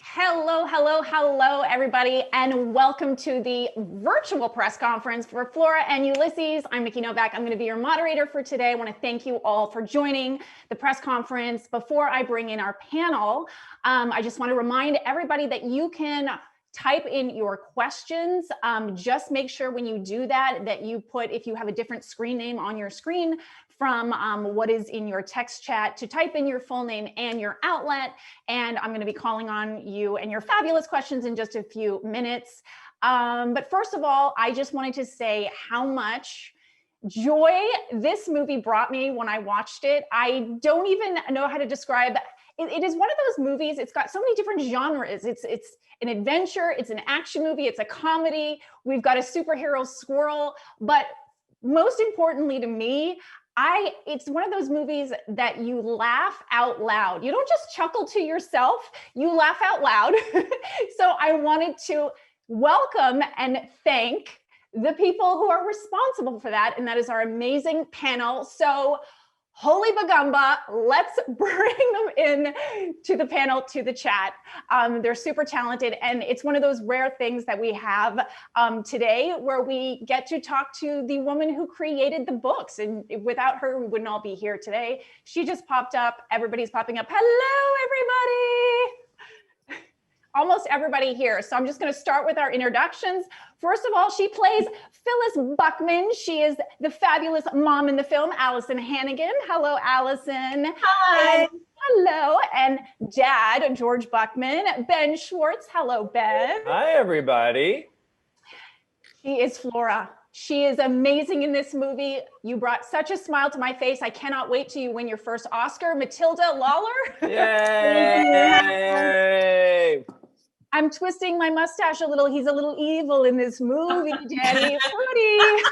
Hello, everybody, and welcome to the virtual press conference for Flora and Ulysses. I'm Nikki Novak. I'm going to be your moderator for today. I want to thank you all for joining the press conference. Before I bring in our panel, I just want to remind everybody that you can type in your questions. Just make sure when you do that, that you put, if you have a different screen name on your screen from what is in your text chat, to type in your full name and your outlet. And I'm going to be calling on you and your fabulous questions in just a few minutes. But first of all, I just wanted to say how much joy this movie brought me when I watched it. I don't even know how to describe it. It is one of those movies, it's got so many different genres. It's an adventure, it's an action movie, it's a comedy. We've got a superhero squirrel, but most importantly to me, it's one of those movies that you laugh out loud. You don't just chuckle to yourself, you laugh out loud. So I wanted to welcome and thank the people who are responsible for that, and that is our amazing panel. So holy bagamba, let's bring them in to the panel, to the chat. They're super talented, and it's one of those rare things that we have today where we get to talk to the woman who created the books, and without her, we wouldn't all be here today. She just popped up, everybody's popping up. Hello, everybody. Almost everybody here. So I'm just going to start with our introductions. First of all, she plays Phyllis Buckman. She is the fabulous mom in the film, Alyson Hannigan. Hello, Alyson. Hi. And hello. And dad, George Buckman. Ben Schwartz. Hello, Ben. Hi, everybody. She is Flora. She is amazing in this movie. You brought such a smile to my face. I cannot wait till you win your first Oscar. Matilda, Lawler. Yay! I'm twisting my mustache a little. He's a little evil in this movie, Daddy. Pudi.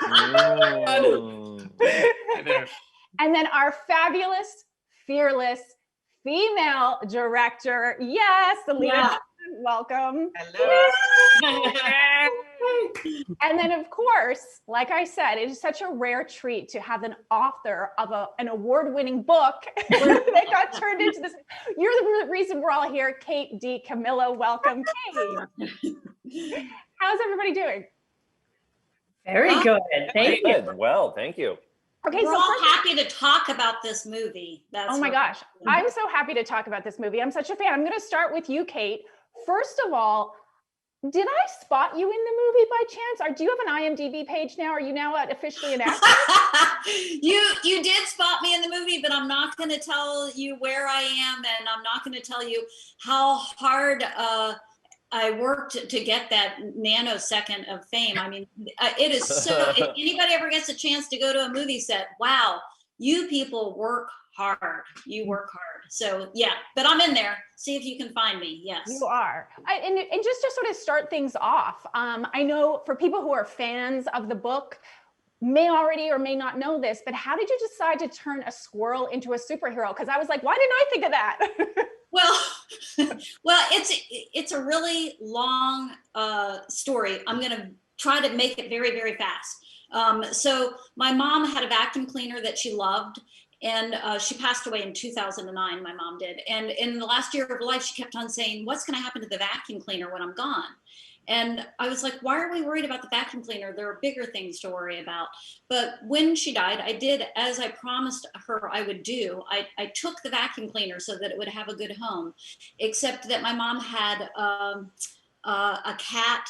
And then our fabulous, fearless female director. Yes, Lena. Yeah. Welcome. Hello. And then, of course, like I said, it is such a rare treat to have an author of an award-winning book that got turned into this. You're the reason we're all here, Kate DiCamillo. Welcome, Kate. How's everybody doing? Very good. Thank you. Well, thank you. Okay, we're all happy to talk about this movie. Oh my gosh, I'm so happy to talk about this movie. I'm such a fan. I'm going to start with you, Kate. First of all, did I spot you in the movie by chance? Or do you have an IMDb page now? Are you now officially an actor? You did spot me in the movie, but I'm not going to tell you where I am, and I'm not going to tell you how hard I worked to get that nanosecond of fame. I mean, it is so, if anybody ever gets a chance to go to a movie set, wow, you people work hard. You work hard. So yeah, but I'm in there. See if you can find me. Yes. You are. And just to sort of start things off, I know for people who are fans of the book, may already or may not know this, but how did you decide to turn a squirrel into a superhero? Because I was like, why didn't I think of that? Well, it's a really long story. I'm going to try to make it very, very fast. So my mom had a vacuum cleaner that she loved, and she passed away in 2009, my mom did. And in the last year of her life, she kept on saying, what's going to happen to the vacuum cleaner when I'm gone? And I was like, why are we worried about the vacuum cleaner? There are bigger things to worry about. But when she died, I did, as I promised her I would do, I took the vacuum cleaner so that it would have a good home, except that my mom had a cat,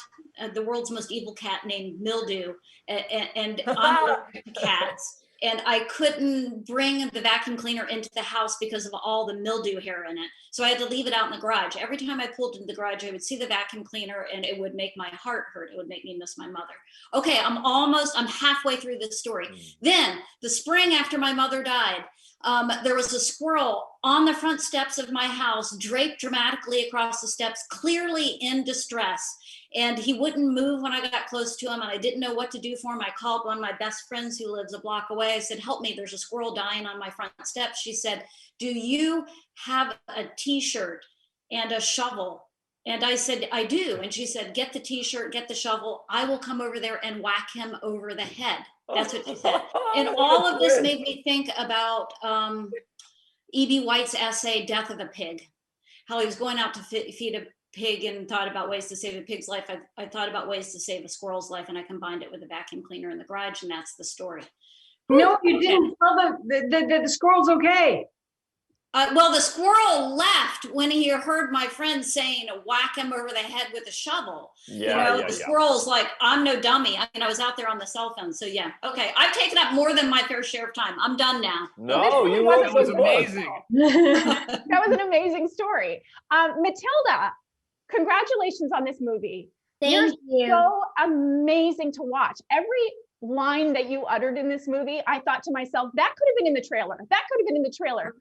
the world's most evil cat named Mildew, and I'm allergic to cats. And I couldn't bring the vacuum cleaner into the house because of all the mildew hair in it. So I had to leave it out in the garage. Every time I pulled into the garage, I would see the vacuum cleaner and it would make my heart hurt. It would make me miss my mother. Okay, I'm halfway through this story. Then the spring after my mother died, there was a squirrel on the front steps of my house, draped dramatically across the steps, clearly in distress. And he wouldn't move when I got close to him, and I didn't know what to do for him. I called one of my best friends who lives a block away. I said, help me, there's a squirrel dying on my front steps. She said, do you have a t-shirt and a shovel? And I said, I do. And she said, get the t-shirt, get the shovel. I will come over there and whack him over the head. That's what she said. And all of this made me think about E.B. White's essay, Death of a Pig, how he was going out to feed a pig and thought about ways to save a pig's life. I thought about ways to save a squirrel's life, and I combined it with a vacuum cleaner in the garage, and that's the story. No, you didn't tell the squirrel's okay. Well, the squirrel left when he heard my friend saying, whack him over the head with a shovel. The squirrel's like, I'm no dummy. I mean, I was out there on the cell phone. So yeah. Okay. I've taken up more than my fair share of time. I'm done now. No, you wrote was the amazing. That was an amazing story. Matilda, congratulations on this movie. Thank you. So amazing to watch. Every line that you uttered in this movie, I thought to myself, that could have been in the trailer. That could have been in the trailer.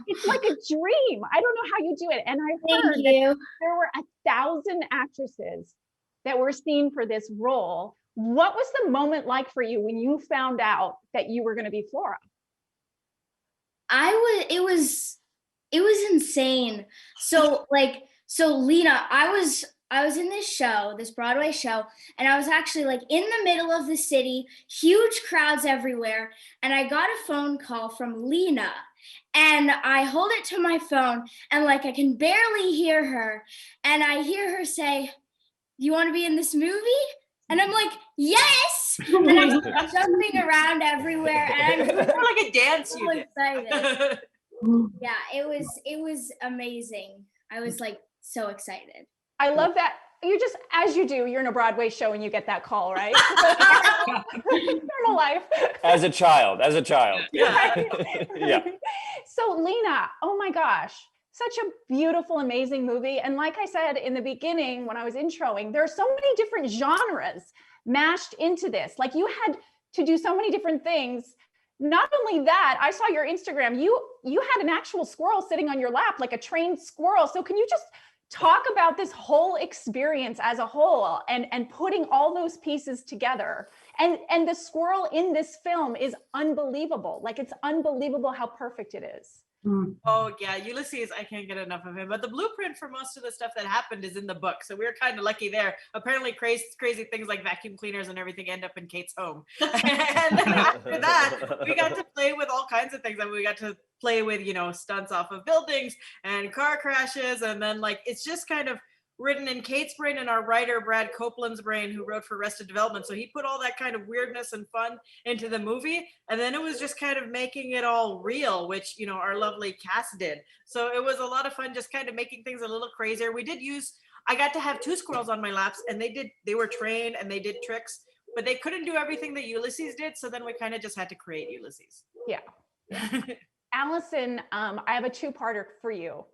It's like a dream. I don't know how you do it. And I heard that there were 1,000 actresses that were seen for this role. What was the moment like for you when you found out that you were going to be Flora? It was insane. So Lena, I was in this show, this Broadway show, and I was actually like in the middle of the city, huge crowds everywhere. And I got a phone call from Lena, and I hold it to my phone, and like I can barely hear her. And I hear her say, "You want to be in this movie?" And I'm like, "Yes!" And I'm jumping around everywhere, and I'm like a dance so unit. excited. Yeah, it was amazing. I was like so excited. I love that. You just, as you do, you're in a Broadway show and you get that call, right? Normal life. As a child. Yeah. Yeah. So Lena, oh my gosh, such a beautiful, amazing movie. And like I said in the beginning, when I was introing, there are so many different genres mashed into this. Like you had to do so many different things. Not only that, I saw your Instagram, you had an actual squirrel sitting on your lap, like a trained squirrel. So can you just talk about this whole experience as a whole and putting all those pieces together? And the squirrel in this film is unbelievable. Like it's unbelievable how perfect it is. Oh yeah, Ulysses, I can't get enough of him. But the blueprint for most of the stuff that happened is in the book, so we were kind of lucky there. Apparently, crazy things like vacuum cleaners and everything end up in Kate's home. And then after that, we got to play with all kinds of things. I mean, we got to play with stunts off of buildings and car crashes, and then like it's just kind of written in Kate's brain and our writer Brad Copeland's brain, who wrote for Arrested Development. So he put all that kind of weirdness and fun into the movie, and then it was just kind of making it all real, which our lovely cast did. So it was a lot of fun, just kind of making things a little crazier. I got to have 2 squirrels on my laps, and they were trained and they did tricks, but they couldn't do everything that Ulysses did. So then we kind of just had to create Ulysses. Yeah. Alyson, I have a 2-parter for you.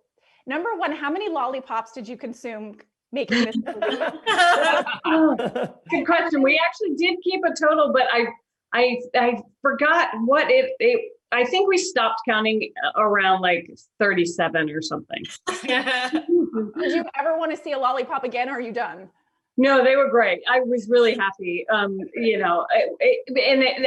Number 1, how many lollipops did you consume making this movie? Good question. We actually did keep a total, but I forgot what I think we stopped counting around like 37 or something. Did you ever want to see a lollipop again, or are you done? No, they were great. I was really happy. And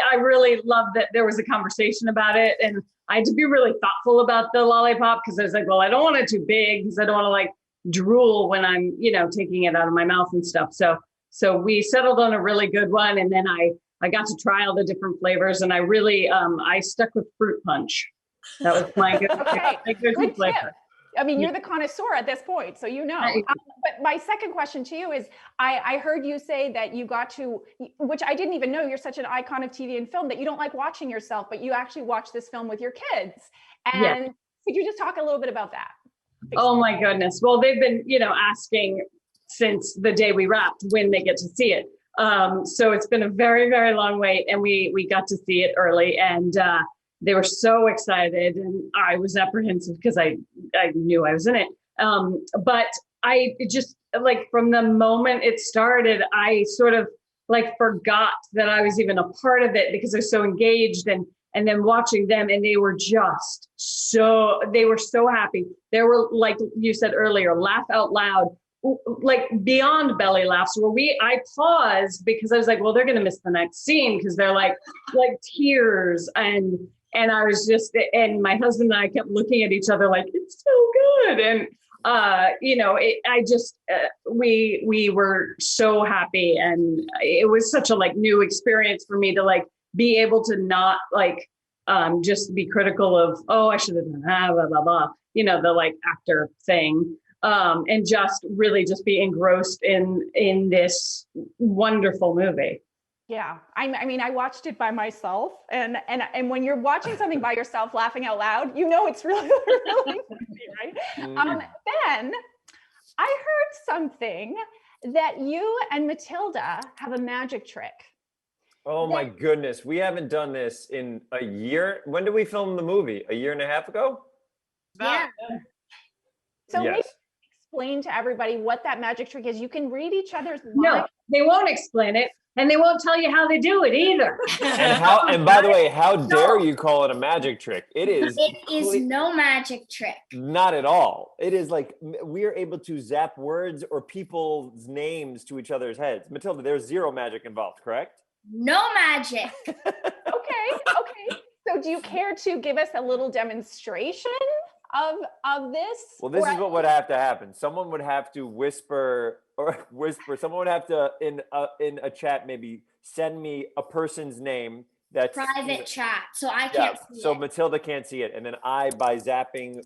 I really loved that there was a conversation about it. And I had to be really thoughtful about the lollipop, because I was like, well, I don't want it too big because I don't want to like drool when I'm, taking it out of my mouth and stuff. So we settled on a really good one. And then I got to try all the different flavors, and I really, I stuck with fruit punch. That was my good, good flavor. Tip. I mean, you're the connoisseur at this point, so but my second question to you is, I heard you say that you got to, which I didn't even know, you're such an icon of TV and film, that you don't like watching yourself, but you actually watch this film with your kids. And could you just talk a little bit about that? Oh my goodness. Well, they've been, asking since the day we wrapped when they get to see it. So it's been a very, very long wait, and we got to see it early, and they were so excited, and I was apprehensive because I knew I was in it. But I just, like, from the moment it started, I sort of like forgot that I was even a part of it because I was so engaged, and then watching them, and they were so happy. They were, like you said earlier, laugh out loud, like beyond belly laughs, where I paused because I was like, well, they're going to miss the next scene, because they're like tears, and I was just, and my husband and I kept looking at each other like, it's so good. And, we were so happy, and it was such a like new experience for me to like be able to not like, just be critical of, oh, I should have done that, blah, blah, blah, the like actor thing. and just really just be engrossed in this wonderful movie. Yeah, I mean, I watched it by myself, and when you're watching something by yourself, laughing out loud, you know it's really really funny, right? Then I heard something that you and Matilda have a magic trick. Oh my goodness, we haven't done this in a year. When did we film the movie? A year and a half ago? Yeah. So maybe Yes. explain to everybody what that magic trick is. You can read each other's No, minds. they won't explain it, and they won't tell you how they do it either. And by the way, how dare you call it a magic trick? It is. It is no magic trick. Not at all. It is like we are able to zap words or people's names to each other's heads. Matilda, there's zero magic involved, correct? No magic. Okay. So do you care to give us a little demonstration of this? Well, this Or- is what would have to happen. Someone would have to whisper. Someone would have to in a chat maybe send me a person's name that's Private chat. So I Yeah, can't see so it. Matilda can't see it, and then I, by zapping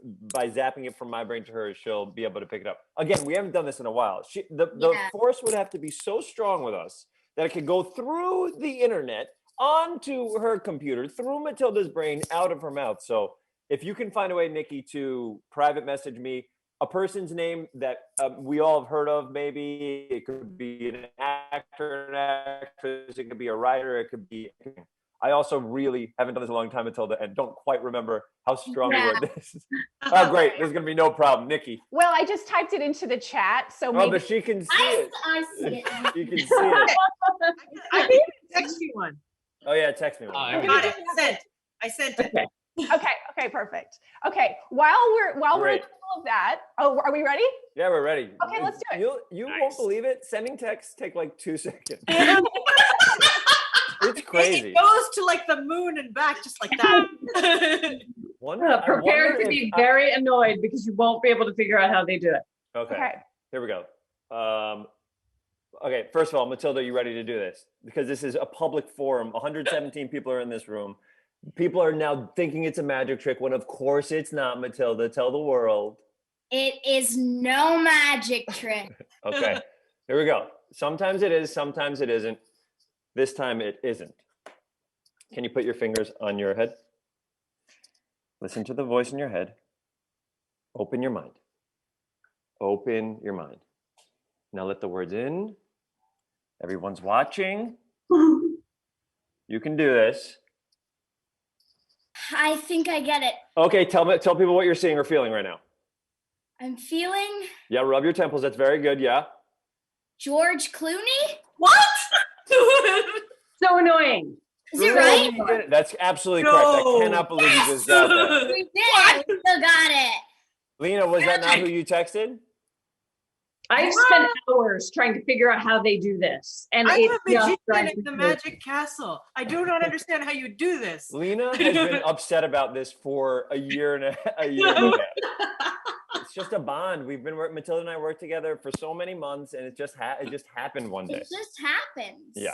it from my brain to hers, she'll be able to pick it up. Again, we haven't done this in a while. The Yeah. force would have to be so strong with us that it could go through the internet onto her computer, through Matilda's brain, out of her mouth. So if you can find a way, Nikki, to private message me a person's name that we all have heard of, maybe it could be an actor, an actress, it could be a writer, it could be. I also really haven't done this in a long time, Matilda, and don't quite remember how strong we were. This is, oh, great. There's going to be no problem. Nikki. Well, I just typed it into the chat, so Oh, maybe but she can see it. I see it. She can see it. I can text you one. Oh, yeah, text me one. I got it. I sent it. Okay, perfect. Okay, while we're in the Great. middle of that, are we ready? Yeah, we're ready. Okay, let's do it. You Nice. won't believe it. Sending texts take like 2 seconds. It's crazy. It goes to like the moon and back just like that. I Prepare wonder to be if- very annoyed because you won't be able to figure out how they do it. Okay, here we go. Okay, first of all, Matilda, are you ready to do this? Because this is a public forum. 117 people are in this room. People are now thinking it's a magic trick when of course it's not, Matilda. Tell the world. It is no magic trick. Okay, here we go. Sometimes it is, sometimes it isn't. This time it isn't. Can you put your fingers on your head? Listen to the voice in your head. Open your mind. Open your mind. Now let the words in. Everyone's watching. You can do this. I think I get it. Okay, tell people what you're seeing or feeling right now. I'm feeling Yeah, rub your temples. That's very good. Yeah. George Clooney. What? So annoying. Is it Really? right? You did it. That's absolutely correct. I No. cannot believe you just got that. We did it. We still got it. Lena, was that not who you texted? I've spent hours trying to figure out how they do this. And I'm it a just magician drives in me the crazy. magic castle. I do not understand how you do this. Lena has been upset about this for a year and a half. It's just a bond. We've been Matilda and I worked together for so many months, and it just happened one day. It just happens. Yeah.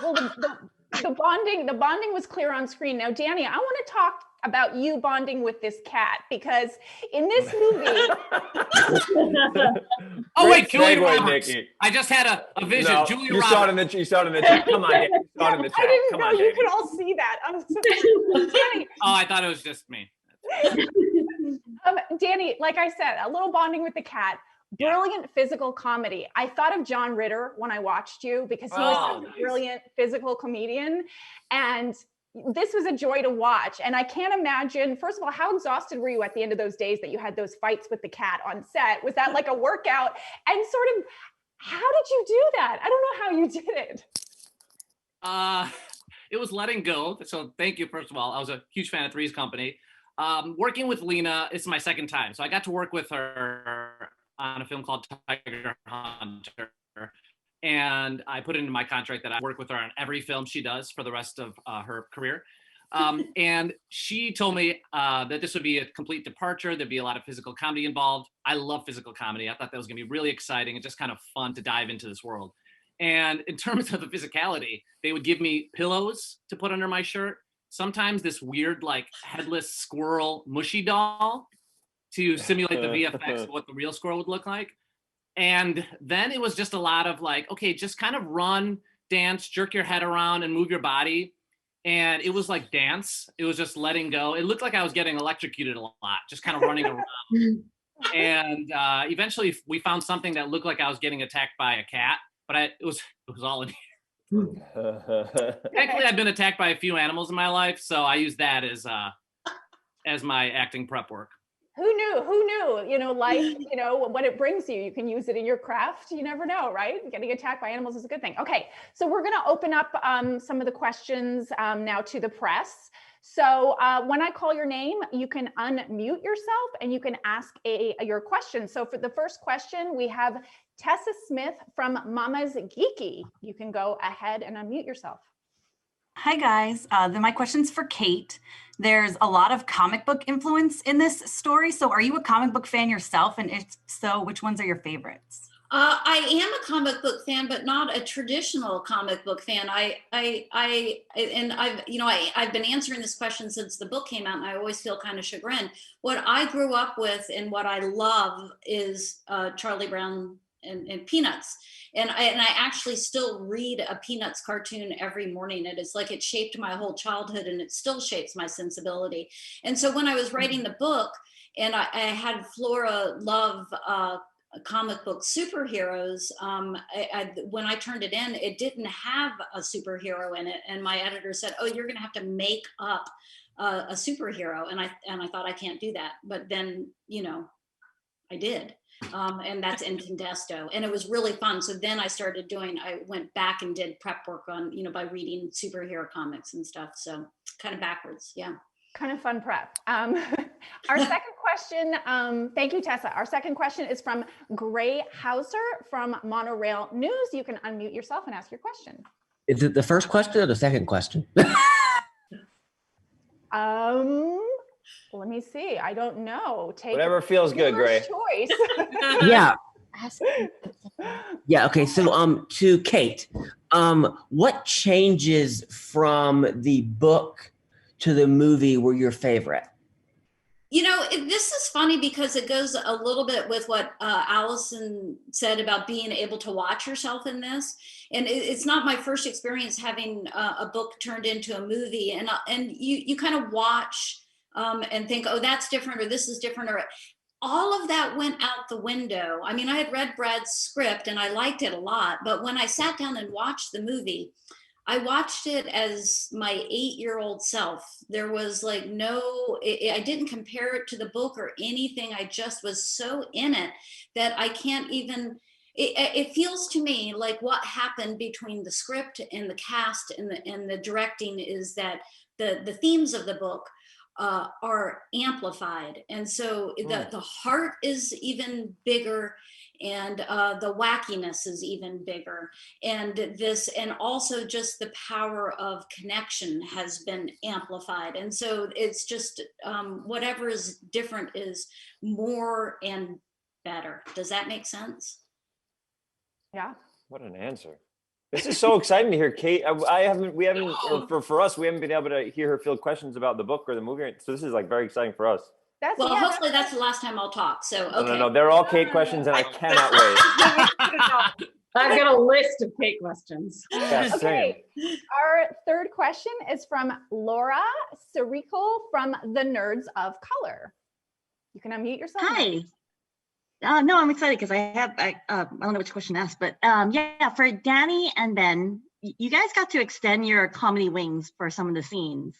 Well, the bonding was clear on screen. Now, Danny, I want to talk about you bonding with this cat, because in this movie, Oh wait, Great Julia segue, Roberts. Nikki. I just had a vision. No, Julia you Roberts. saw it in the chat. Come on, Danny. You saw it in the chat. I didn't Come know on, you Danny. could all see that. I'm so Danny, Oh, I thought it was just me. Danny, like I said, a little bonding with the cat. Brilliant physical comedy. I thought of John Ritter when I watched you, because he was Oh, such a nice. brilliant physical comedian. And this was a joy to watch. And I can't imagine, first of all, how exhausted were you at the end of those days that you had those fights with the cat on set? Was that like a workout? And sort of, how did you do that? I don't know how you did it. It was letting go. So thank you, first of all. I was a huge fan of Three's Company. Working with Lena, it's my second time. So I got to work with her on a film called Tiger Hunter. And I put it into my contract that I work with her on every film she does for the rest of her career. And she told me that this would be a complete departure. There'd be a lot of physical comedy involved. I love physical comedy. I thought that was gonna be really exciting and just kind of fun to dive into this world. And in terms of the physicality, they would give me pillows to put under my shirt. Sometimes this weird, like, headless squirrel mushy doll. to simulate the VFX of what the real score would look like. And then it was just a lot of like, okay, just kind of run, dance, jerk your head around and move your body. And it was like dance. It was just letting go. It looked like I was getting electrocuted a lot, just kind of running around. And eventually we found something that looked like I was getting attacked by a cat, but it was all in here. Thankfully, I've been attacked by a few animals in my life, so I use that as my acting prep work. Who knew, you know, life, you know, what it brings you. You can use it in your craft. You never know, right? Getting attacked by animals is a good thing. Okay, so we're going to open up some of the questions now to the press. So when I call your name, you can unmute yourself and you can ask your question. So for the first question, we have Tessa Smith from Mama's Geeky. You can go ahead and unmute yourself. Hi guys, my question's for Kate. There's a lot of comic book influence in this story. So are you a comic book fan yourself? And if so, which ones are your favorites? I am a comic book fan, but not a traditional comic book fan. I've been answering this question since the book came out, and I always feel kind of chagrined. What I grew up with and what I love is Charlie Brown and Peanuts. And I actually still read a Peanuts cartoon every morning. It is like it shaped my whole childhood, and it still shapes my sensibility. And so when I was writing the book, and I had Flora love comic book superheroes, when I turned it in, it didn't have a superhero in it. And my editor said, "Oh, you're going to have to make up a superhero." And I thought, I can't do that. But then, you know, I did. And that's Incandesto, and it was really fun. So then I went back and did prep work on, you know, by reading superhero comics and stuff. So kind of backwards. Yeah. Kind of fun prep. Our second question, thank you, Tessa. Our second question is from Gray Hauser from Monorail News. You can unmute yourself and ask your question. Is it the first question or the second question? Let me see. I don't know. Take whatever feels good, Gray. Choice. Yeah. Yeah. Okay. So, to Kate, what changes from the book to the movie were your favorite? You know, this is funny because it goes a little bit with what Alyson said about being able to watch yourself in this. And it's not my first experience having a book turned into a movie. And you kind of watch and think, oh, that's different, or this is different, or all of that went out the window. I mean, I had read Brad's script and I liked it a lot, but when I sat down and watched the movie, I watched it as my 8-year-old self. There was like I didn't compare it to the book or anything. I just was so in it that I can't even, it feels to me like what happened between the script and the cast and the directing is that the themes of the book are amplified. And so the heart is even bigger, and the wackiness is even bigger. And also just the power of connection has been amplified. And so it's just whatever is different is more and better. Does that make sense? Yeah. What an answer. This is so exciting to hear Kate. For us, we haven't been able to hear her field questions about the book or the movie. So this is like very exciting for us. Hopefully that's the last time I'll talk. So, okay. No, they're all Kate questions and I cannot wait. I've got a list of Kate questions. Yeah, okay. Our third question is from Laura Sirico from The Nerds of Color. You can unmute yourself. Hi. No, I'm excited because I don't know which question to ask, but for Danny and Ben, you guys got to extend your comedy wings for some of the scenes.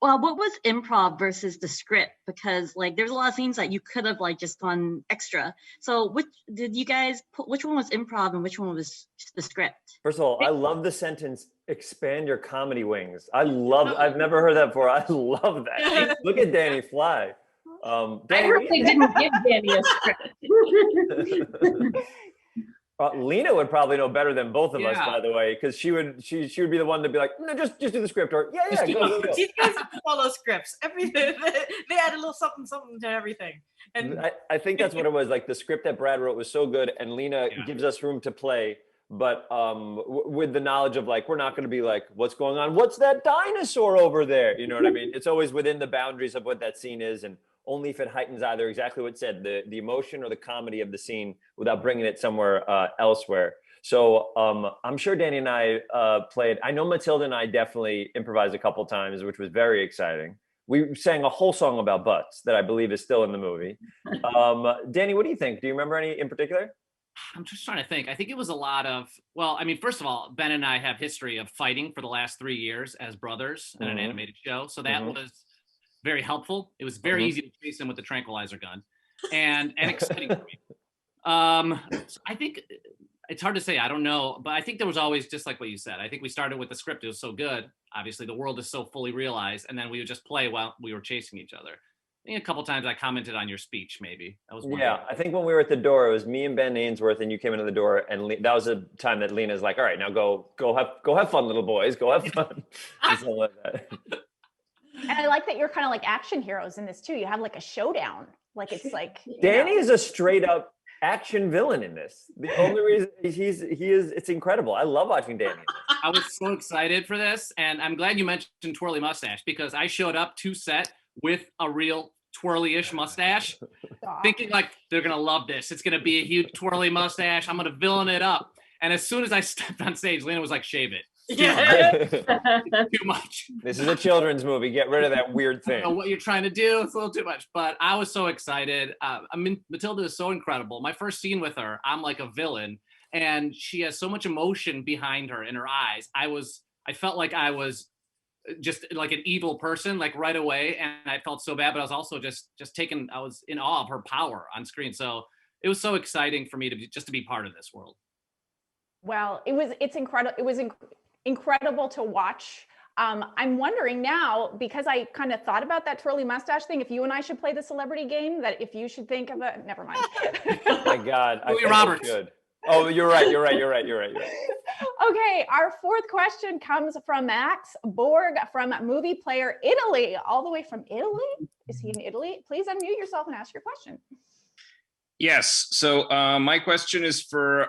Well, what was improv versus the script? Because like there's a lot of scenes that you could have like just gone extra. So which one was improv and which one was just the script? First of all, I love the sentence, expand your comedy wings. I've never heard that before. I love that. Look at Danny fly. Danny, I heard they didn't give Danny a script. Lena would probably know better than both of us, by the way, because she would be the one to be like, no, just do the script, or go. These guys follow scripts. Everything they add a little something to everything. And I think that's what it was. Like the script that Brad wrote was so good, and Lena gives us room to play, but with the knowledge of like we're not going to be like, what's going on? What's that dinosaur over there? You know what I mean? It's always within the boundaries of what that scene is and only if it heightens either exactly what it said, the emotion or the comedy of the scene without bringing it somewhere elsewhere. So I'm sure Danny and I played. I know Matilda and I definitely improvised a couple times, which was very exciting. We sang a whole song about butts that I believe is still in the movie. Danny, what do you think? Do you remember any in particular? I'm just trying to think. I think it was a lot of, well, I mean, first of all, Ben and I have history of fighting for the last 3 years as brothers in an animated show. So that was very helpful. It was very easy to chase him with the tranquilizer gun and exciting for me. So I think it's hard to say. I don't know. But I think there was always, just like what you said, I think we started with the script. It was so good. Obviously, the world is so fully realized. And then we would just play while we were chasing each other. I think a couple times I commented on your speech, maybe. That was one thing. I think when we were at the door, it was me and Ben Ainsworth, and you came into the door, and that was a time that Lena's like, all right, now go have fun, little boys. Go have fun. Something like that. And I like that you're kind of like action heroes in this too. You have like a showdown. Like it's like Danny is a straight up action villain in this. The only reason he is, it's incredible. I love watching Danny. I was so excited for this, and I'm glad you mentioned twirly mustache, because I showed up to set with a real twirly-ish mustache, thinking like they're gonna love this. It's gonna be a huge twirly mustache. I'm gonna villain it up. And as soon as I stepped on stage, Lena was like, "Shave it." Too much. This is a children's movie. Get rid of that weird thing. I don't know what you're trying to do. It's a little too much. But I was so excited. I mean, Matilda is so incredible. My first scene with her, I'm like a villain, and she has so much emotion behind her in her eyes. I felt like I was just like an evil person, like right away, and I felt so bad. But I was also just taken. I was in awe of her power on screen. So it was so exciting for me to be part of this world. Well, it's incredible. It was incredible to watch. I'm wondering now, because I kind of thought about that twirly mustache thing, if you and I should play the celebrity game, that if you should think of it, never mind. Oh my God. Louis Roberts. Oh, you're right. Okay, our fourth question comes from Max Borg from Movie Player Italy, all the way from Italy. Is he in Italy? Please unmute yourself and ask your question. Yes. So my question is for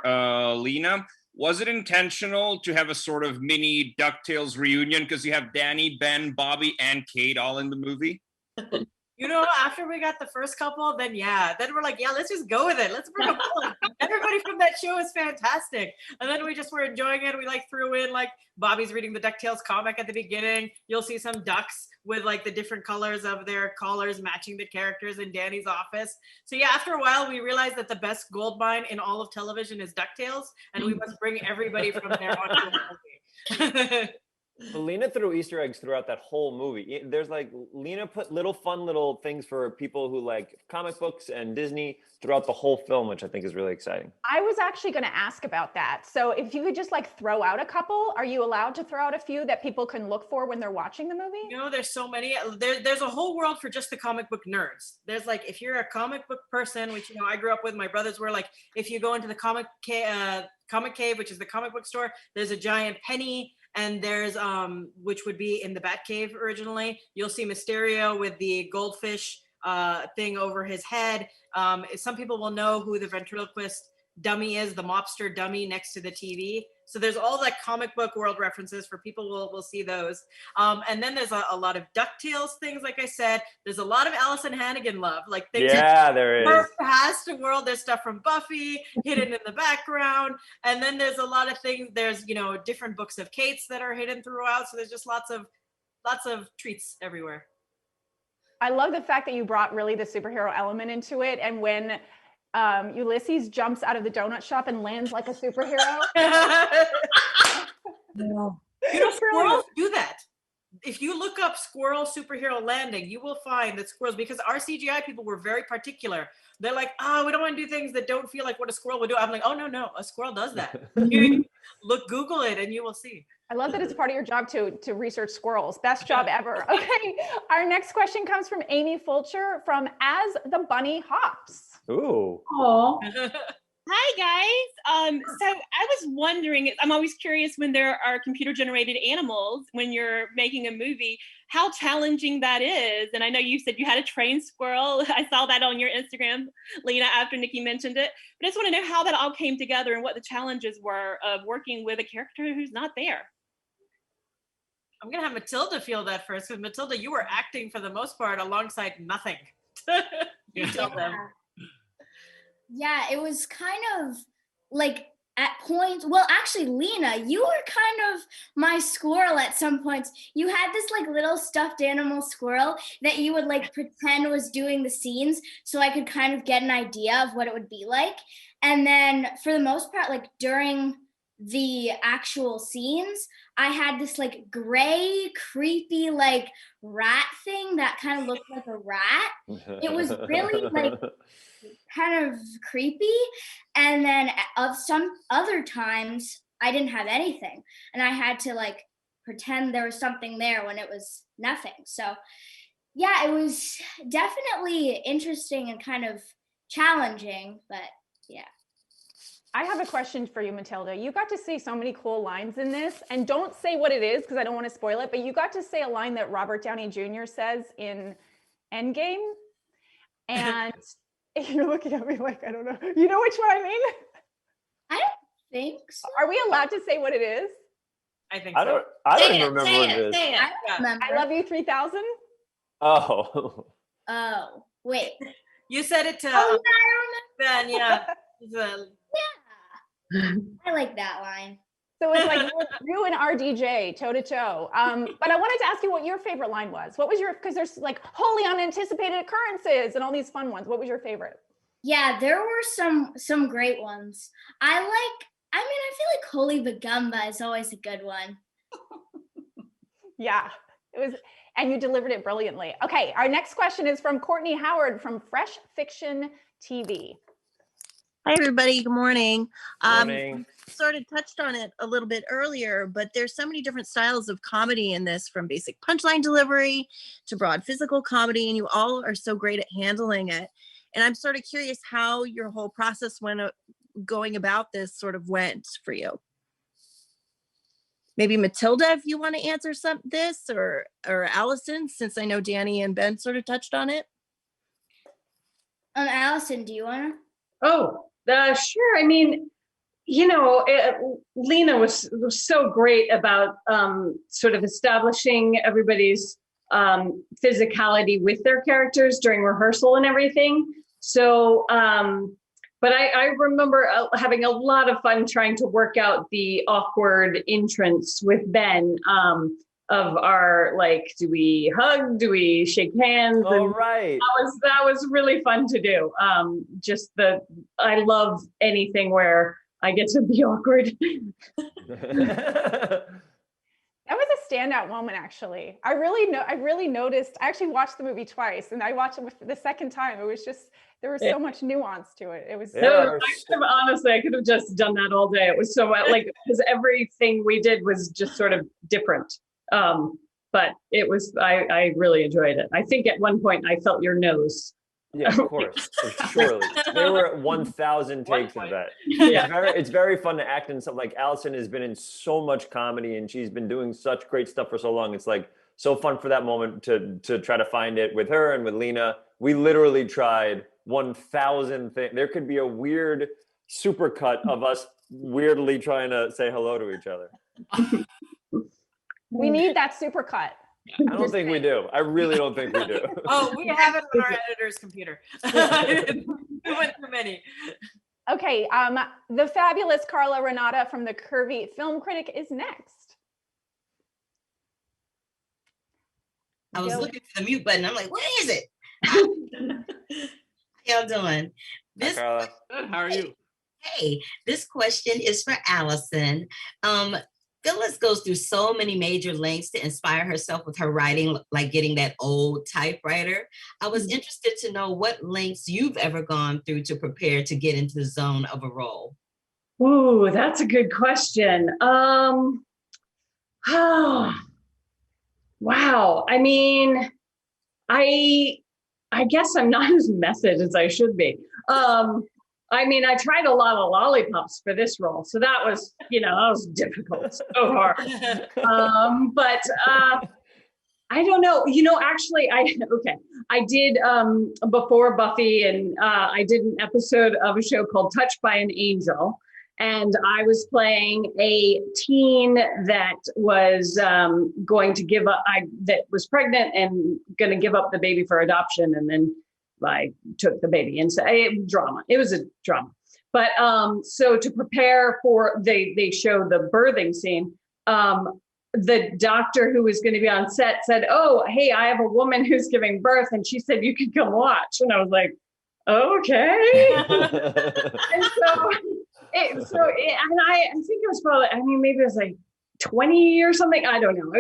Lena. Was it intentional to have a sort of mini DuckTales reunion? Because you have Danny, Ben, Bobby, and Kate all in the movie. You know, after we got the first couple, then we're like, let's just go with it. Let's bring them all. Everybody from that show is fantastic. And then we just were enjoying it. We like threw in like Bobby's reading the DuckTales comic at the beginning. You'll see some ducks with like the different colors of their collars matching the characters in Danny's office. So yeah, after a while, we realized that the best gold mine in all of television is DuckTales, and we must bring everybody from there onto the movie. Lena threw Easter eggs throughout that whole movie. There's like, Lena put fun little things for people who like comic books and Disney throughout the whole film, which I think is really exciting. I was actually going to ask about that. So if you could just like throw out a couple, are you allowed to throw out a few that people can look for when they're watching the movie? You know, there's so many. There's a whole world for just the comic book nerds. There's like, if you're a comic book person, which, you know, I grew up with, my brothers were like, if you go into the Comic Cave, which is the comic book store, there's a giant penny. And there's, which would be in the Batcave originally, you'll see Mysterio with the goldfish thing over his head. Some people will know who the ventriloquist dummy is, the mobster dummy next to the TV. So there's all like comic book world references for people will see those. And then there's a lot of DuckTales things, like I said. There's a lot of Alyson Hannigan love. Like things there is. Past the world, there's stuff from Buffy hidden in the background. And then there's a lot of things, there's, you know, different books of Kate's that are hidden throughout. So there's just lots of treats everywhere. I love the fact that you brought really the superhero element into it. And when Ulysses jumps out of the donut shop and lands like a superhero. No. You know, squirrels do that. If you look up squirrel superhero landing, you will find that squirrels, because our CGI people were very particular. They're like, we don't want to do things that don't feel like what a squirrel would do. I'm like, oh, no, a squirrel does that. Google it and you will see. I love that it's part of your job to research squirrels. Best job ever. Okay, our next question comes from Amy Fulcher from As the Bunny Hops. Ooh. Aww. Hi guys. So I was wondering, I'm always curious when there are computer generated animals, when you're making a movie, how challenging that is. And I know you said you had a trained squirrel. I saw that on your Instagram, Lena, after Nikki mentioned it. But I just want to know how that all came together and what the challenges were of working with a character who's not there. I'm going to have Matilda feel that first, because Matilda, you were acting for the most part alongside nothing. You tell them. Yeah, it was kind of like at points. Well, actually, Lena, you were kind of my squirrel at some points. You had this like little stuffed animal squirrel that you would like pretend was doing the scenes so I could kind of get an idea of what it would be like. And then for the most part, like during the actual scenes, I had this like gray, creepy, like rat thing that kind of looked like a rat. It was really like kind of creepy. And then of some other times I didn't have anything and I had to like pretend there was something there when it was nothing. So yeah, it was definitely interesting and kind of challenging, but yeah. I have a question for you, Matilda. You got to say so many cool lines in this, and don't say what it is because I don't want to spoil it, but you got to say a line that Robert Downey Jr. says in Endgame. And you're looking at me like, I don't know. You know which one I mean? I don't think so. Are we allowed to say what it is? I think so. I don't even remember what it is. I don't remember. I love you 3000. Oh. Oh, wait. You said it to Oh, yeah, I Ben, yeah. remember. Yeah. I like that line. So it's like you and RDJ toe to toe. But I wanted to ask you what your favorite line was. What was your, because there's like wholly unanticipated occurrences and all these fun ones. What was your favorite? Yeah, there were some great ones. I feel like Holy Bagumba is always a good one. Yeah, it was, and you delivered it brilliantly. Okay, our next question is from Courtney Howard from Fresh Fiction TV. Hi, everybody. Good morning. Morning. Sort of touched on it a little bit earlier, but there's so many different styles of comedy in this, from basic punchline delivery to broad physical comedy, and you all are so great at handling it. And I'm sort of curious how your whole process when going about this sort of went for you. Maybe Matilda, if you want to answer this, or Alyson, since I know Danny and Ben sort of touched on it. Alyson, do you want to? Oh, sure. I mean, you know, Lena was so great about sort of establishing everybody's physicality with their characters during rehearsal and everything. So, but I remember having a lot of fun trying to work out the awkward entrance with Ben of our, like, do we hug? Do we shake hands? All right. That was really fun to do. I love anything where I get to be awkward. That was a standout moment, actually. I really noticed. I actually watched the movie twice, and I watched it the second time. It was just, there was so much nuance to it. It was honestly, I could have just done that all day. It was so like, because everything we did was just sort of different. But it was, I really enjoyed it. I think at one point I felt your nose. Yeah, of course. Surely. There were 1,000 takes of that. Yeah. It's very fun to act in something. Like Alyson has been in so much comedy and she's been doing such great stuff for so long. It's like so fun for that moment to try to find it with her and with Lena. We literally tried 1,000 things. There could be a weird supercut of us weirdly trying to say hello to each other. We need that supercut. I don't think we do. I really don't think we do. Oh, we have it on our editor's computer. We went through many. Okay, the fabulous Carla Renata from the Curvy Film Critic is next. I was looking for the mute button. I'm like, where is it? How y'all doing? Hi, Carla. Good. How are you? Hey, this question is for Alyson. Phyllis goes through so many major lengths to inspire herself with her writing, like getting that old typewriter. I was interested to know what lengths you've ever gone through to prepare to get into the zone of a role. Ooh, that's a good question. Wow. I mean, I guess I'm not as method as I should be. I mean, I tried a lot of lollipops for this role. So that was, that was difficult, so hard. But I don't know, actually, I did, before Buffy, and I did an episode of a show called Touched by an Angel. And I was playing a teen that was going to give up, that was pregnant and going to give up the baby for adoption. And then took the baby. And so drama. It was a drama. But so to prepare for, they show the birthing scene. The doctor who was going to be on set said, "Oh, hey, I have a woman who's giving birth," and she said you could come watch. And I was like, "Okay." And I think it was probably, maybe it was like 20 or something. I don't know.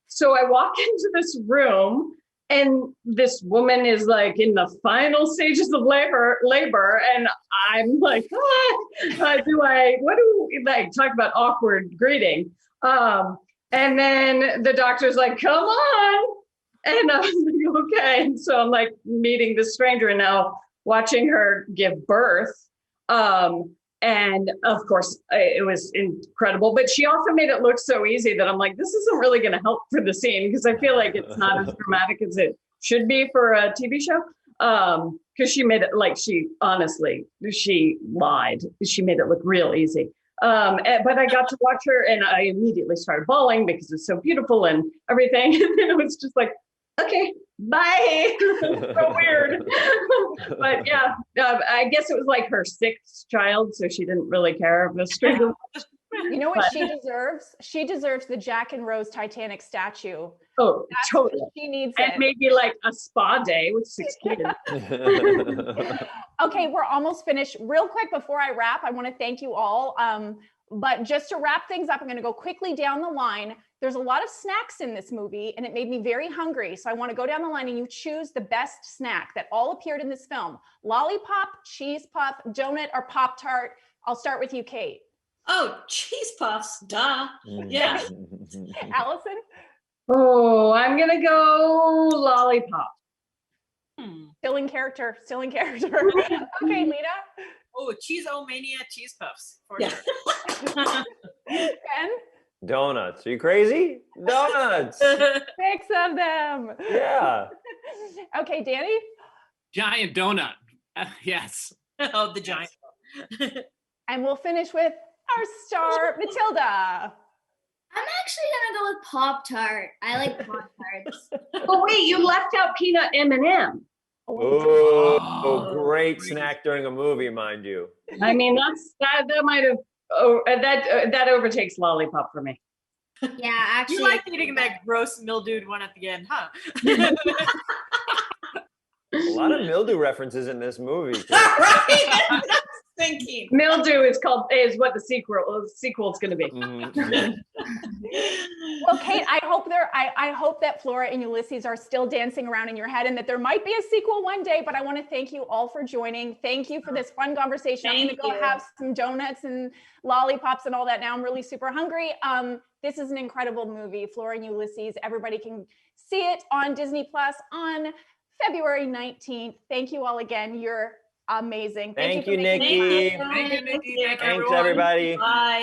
So I walk into this room, and this woman is like in the final stages of labor, and I'm like, what do we like talk about awkward greeting? And then the doctor's like, "Come on." And I was like, okay. And so I'm like meeting this stranger and now watching her give birth. And of course it was incredible, but she also made it look so easy that I'm like, this isn't really going to help for the scene, because I feel like it's not as dramatic as it should be for a TV show. Because she made it like, she lied. She made it look real easy. But I got to watch her and I immediately started bawling because it's so beautiful and everything. And then it was just like, okay, bye. So weird. But yeah, I guess it was like her sixth child, so she didn't really care if the stranger. You know what she deserves? She deserves the Jack and Rose Titanic statue. Oh, That's totally. She needs and it. maybe like a spa day with 6 kids. Okay, we're almost finished. Real quick before I wrap, I want to thank you all. But just to wrap things up, I'm going to go quickly down the line. There's a lot of snacks in this movie, and it made me very hungry. So I want to go down the line and you choose the best snack that all appeared in this film. Lollipop, cheese puff, donut, or Pop-Tart. I'll start with you, Kate. Oh, cheese puffs, duh. Yeah. Alyson? Oh, I'm going to go lollipop. Still in character. Okay, Lena? Oh, cheese-o-mania cheese puffs. For Yeah. sure. Ben? Donuts. Are you crazy? Donuts. 6 of them. Yeah. Okay, Danny? Giant donut. Yes. Oh, the giant. And we'll finish with our star, Matilda. I'm actually gonna go with Pop-Tart. I like Pop-Tarts. Oh, wait, you left out peanut M&M. Oh, great snack during a movie, mind you. I mean, that might have, that overtakes lollipop for me. Yeah, actually. You like eating that gross mildewed one at the end, huh? A lot of mildew references in this movie. Right? Thinking. Mildew is what the sequel's going to be. Well, Kate, I hope that Flora and Ulysses are still dancing around in your head and that there might be a sequel one day, but I want to thank you all for joining. Thank you for this fun conversation. I'm going to go have some donuts and lollipops and all that now. I'm really super hungry. This is an incredible movie, Flora and Ulysses. Everybody can see it on Disney Plus on February 19th. Thank you all again. You're amazing. Thank you, Nikki. Thank you, Nikki. Thanks, everybody. Bye.